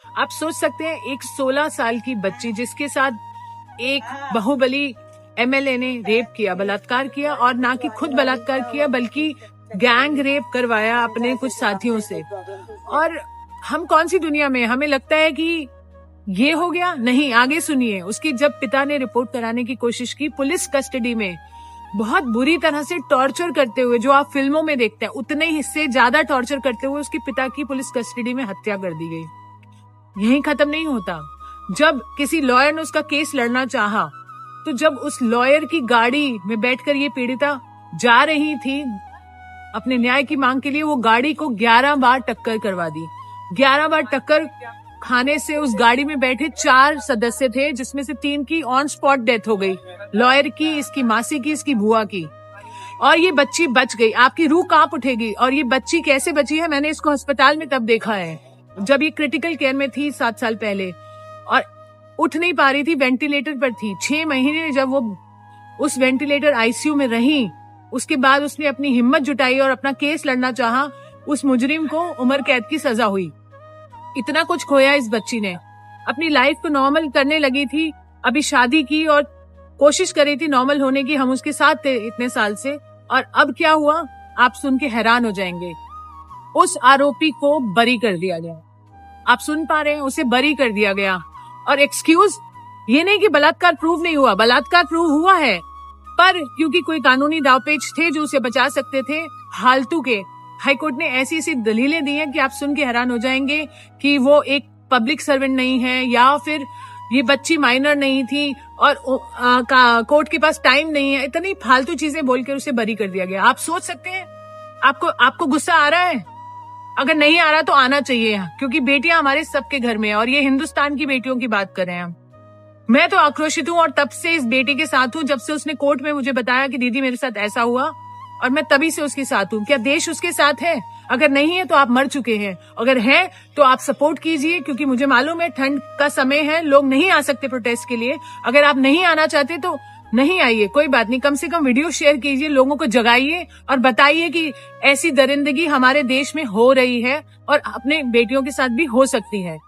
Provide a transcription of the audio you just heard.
आप सोच सकते हैं एक 16 साल की बच्ची जिसके साथ एक बाहुबली एमएलए ने रेप किया, बलात्कार किया, और ना कि खुद बलात्कार किया बल्कि गैंग रेप करवाया अपने कुछ साथियों से। और हम कौन सी दुनिया में, हमें लगता है कि ये हो गया। नहीं, आगे सुनिए। उसकी जब पिता ने रिपोर्ट कराने की कोशिश की, पुलिस कस्टडी में बहुत बुरी तरह से टॉर्चर करते हुए, जो आप फिल्मों में देखते हैं उतने ही से ज्यादा टॉर्चर करते हुए उसके पिता की पुलिस कस्टडी में हत्या कर दी गई। यही खत्म नहीं होता। जब किसी लॉयर ने उसका केस लड़ना चाहा, तो जब उस लॉयर की गाड़ी में बैठकर ये पीड़िता जा रही थी अपने न्याय की मांग के लिए, वो गाड़ी को 11 बार टक्कर करवा दी। 11 बार टक्कर खाने से उस गाड़ी में बैठे 4 सदस्य थे, जिसमें से 3 की ऑन स्पॉट डेथ हो गई, लॉयर की, इसकी मासी की, इसकी बुआ की, और ये बच्ची बच गई। आपकी रूह कांप उठेगी। और ये बच्ची कैसे बची है, मैंने इसको अस्पताल में तब देखा है जब ये क्रिटिकल केयर में थी 7 साल पहले, और उठ नहीं पा रही थी, वेंटिलेटर पर थी। 6 महीने जब वो उस वेंटिलेटर आईसीयू में रही, उसके बाद उसने अपनी हिम्मत जुटाई और अपना केस लड़ना चाहा। उस मुजरिम को उम्र कैद की सजा हुई। इतना कुछ खोया इस बच्ची ने। अपनी लाइफ को नॉर्मल करने लगी थी, अभी शादी की और कोशिश कर रही थी नॉर्मल होने की। हम उसके साथ थे इतने साल से, और अब क्या हुआ आप सुन के हैरान हो जाएंगे। उस आरोपी को बरी कर दिया गया। आप सुन पा रहे हैं, उसे बरी कर दिया गया। और एक्सक्यूज, ये नहीं कि बलात्कार प्रूव नहीं हुआ, बलात्कार प्रूव हुआ है, पर क्योंकि कोई कानूनी दावपेच थे जो उसे बचा सकते थे, फालतू के हाईकोर्ट ने ऐसी ऐसी दलीलें दी हैं कि आप सुन के हैरान हो जाएंगे कि वो एक पब्लिक सर्वेंट नहीं है, या फिर ये बच्ची माइनर नहीं थी, और कोर्ट के पास टाइम नहीं है। इतनी फालतू चीजें बोलकर उसे बरी कर दिया गया। आप सोच सकते हैं, आपको गुस्सा आ रहा है? अगर नहीं आ रहा तो आना चाहिए, क्योंकि बेटियां हमारे सबके घर में है, और ये हिंदुस्तान की बेटियों की बात कर रहे हैं हम। मैं तो आक्रोशित हूँ, और तब से इस बेटी के साथ हूँ, जब से उसने कोर्ट में मुझे बताया कि दीदी मेरे साथ ऐसा हुआ, और मैं तभी से उसके साथ हूँ। क्या देश उसके साथ है? अगर नहीं है तो आप मर चुके हैं। अगर है तो आप सपोर्ट कीजिए, क्योंकि मुझे मालूम है ठंड का समय है, लोग नहीं आ सकते प्रोटेस्ट के लिए। अगर आप नहीं आना चाहते तो नहीं आइए, कोई बात नहीं। कम से कम वीडियो शेयर कीजिए, लोगों को जगाइए और बताइए कि ऐसी दरिंदगी हमारे देश में हो रही है और अपने बेटियों के साथ भी हो सकती है।